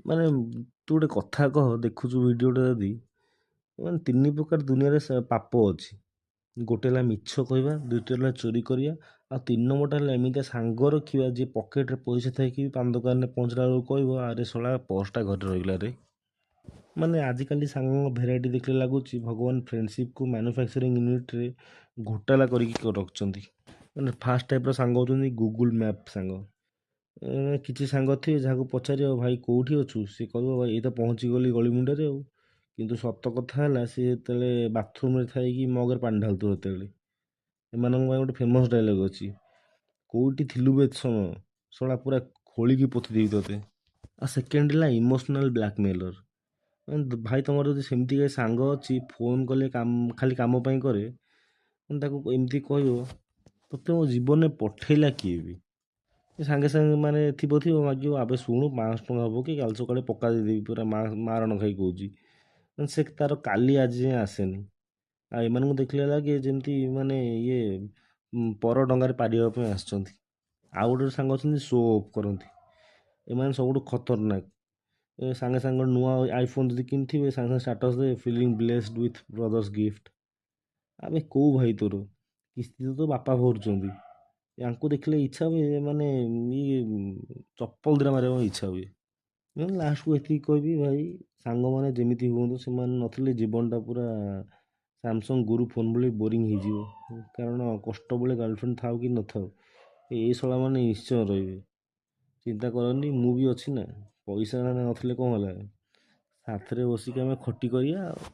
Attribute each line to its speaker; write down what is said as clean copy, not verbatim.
Speaker 1: ମାନେ ତୁ ଗୋଟେ କଥା କହ, ଦେଖୁଛୁ ଭିଡ଼ିଓଟା ଯଦି, ମାନେ ତିନି ପ୍ରକାର ଦୁନିଆରେ ପାପ ଅଛି। ଗୋଟେ ହେଲା ମିଛ କହିବା, ଦ୍ୱିତୀୟ ହେଲା ଚୋରି କରିବା, ଆଉ ତିନି ନମ୍ବରଟା ହେଲା ଏମିତିଆ ସାଙ୍ଗ ରଖିବା ଯିଏ ପକେଟରେ ପଇସା ଥାଇକି ବି ପାନ ଦୋକାନରେ ପହଞ୍ଚିଲା ବେଳକୁ କହିବ ଆରେ ଶଳା ପର୍ସଟା ଘରେ ରହିଗଲା ରେ। ମାନେ ଆଜିକାଲି ସାଙ୍ଗଙ୍କ ଭେରାଇଟି ଦେଖିଲେ ଲାଗୁଛି ଭଗବାନ ଫ୍ରେଣ୍ଡସିପ୍କୁ ମ୍ୟାନୁଫ୍ୟାକ୍ଚରିଂ ୟୁନିଟ୍ରେ ଘୋଟାଲା କରିକି ରଖିଛନ୍ତି। ମାନେ ଫାର୍ଷ୍ଟ ଟାଇପ୍ର ସାଙ୍ଗ ହେଉଛନ୍ତି ଗୁଗୁଲ୍ ମ୍ୟାପ୍ ସାଙ୍ଗ। କିଛି ସାଙ୍ଗ ଥିବେ ଯାହାକୁ ପଚାରିବ ଭାଇ କେଉଁଠି ଅଛୁ, ସେ କହିବ ଭାଇ ଏଇ ତ ପହଞ୍ଚିଗଲି ଗଳି ମୁଣ୍ଡରେ ଆଉ। କିନ୍ତୁ ସତ କଥା ହେଲା ସେ ଯେତେବେଳେ ବାଥରୁମ୍ରେ ଥାଇକି ମଗରେ ପାଣି ଢାଳୁଥିବ ସେତେବେଳେ। ଏମାନଙ୍କ ପାଇଁ ଗୋଟେ ଫେମସ୍ ଡାଇଲଗ୍ ଅଛି, କେଉଁଠି ଥିଲୁ ବେ ଏତେ ସମୟ, ଶଳା ପୁରା ଖୋଳିକି ପୋତିଦେବି ତୋତେ। ଆଉ ସେକେଣ୍ଡ ହେଲା ଇମୋସନାଲ୍ ବ୍ଲାକମେଲର। ମାନେ ଭାଇ ତମର ଯଦି ସେମିତିକା ସାଙ୍ଗ ଅଛି ଫୋନ୍ କଲେ ଖାଲି କାମ ପାଇଁ କରେ, ମାନେ ତାକୁ ଏମିତି କହିବ ତୋତେ ମୋ ଜୀବନରେ ପଠେଇଲା କିଏ ବି। ସେ ସାଙ୍ଗେ ସାଙ୍ଗେ ମାନେ ଥିବ ମାଗିବ ଆବେ ଶୁଣୁ 500 ଟଙ୍କା ହବ କି କାଲି ସକାଳେ ପକ୍କା ଦେଇଦେବି, ପୁରା ମାରଣ ଖାଇ କହୁଛି। ମାନେ ସେ ତାର କାଲି ଆଜି ଯାଏଁ ଆସେନି। ଆଉ ଏମାନଙ୍କୁ ଦେଖିଲେ ଲାଗେ ଯେମିତି ମାନେ ଇଏ ପର ଡଙ୍ଗାରେ ପାରିବା ପାଇଁ ଆସିଛନ୍ତି। ଆଉ ଗୋଟେ ସାଙ୍ଗ ଅଛନ୍ତି ଶୋ ଅଫ୍ କରନ୍ତି, ଏମାନେ ସବୁଠୁ ଖତରନାକ। ସାଙ୍ଗେ ସାଙ୍ଗେ ନୂଆ ଆଇଫୋନ୍ ଯଦି କିଣିଥିବେ ସାଙ୍ଗେ ସାଙ୍ଗେ ଷ୍ଟାଟସ୍ ଦେବେ feeling blessed with brothers gift. ଆବେ କୋଉ ଭାଇ ତୋର, କିସ୍ତି ତ ବାପା ଭରୁଛନ୍ତି। ୟାଙ୍କୁ ଦେଖିଲେ ଇଚ୍ଛା ହୁଏ ମାନେ ଇଏ ଚପଲ ଦିଟା ମାରିବା ପାଇଁ ଇଚ୍ଛା ହୁଏ। ଲାଷ୍ଟକୁ ଏତିକି କହିବି ଭାଇ, ସାଙ୍ଗମାନେ ଯେମିତି ହୁଅନ୍ତୁ ସେମାନେ ନଥିଲେ ଜୀବନଟା ପୁରା ସାମସଙ୍ଗ ଗୁରୁ ଫୋନ୍ ଭଳି ବୋରିଂ ହେଇଯିବ। କାରଣ କଷ୍ଟ ବେଳେ ଗାର୍ଲଫ୍ରେଣ୍ଡ ଥାଉ କି ନଥାଉ, ଏଇ ଶଳା ମାନେ ନିଶ୍ଚୟ ରହିବେ। ଚିନ୍ତା କରନି, ମୁଁ ବି ଅଛି ନା। ପଇସା ନଥିଲେ କ'ଣ ହେଲା, ସାଥିରେ ବସିକି ଆମେ ଖଟି କରିବା ଆଉ।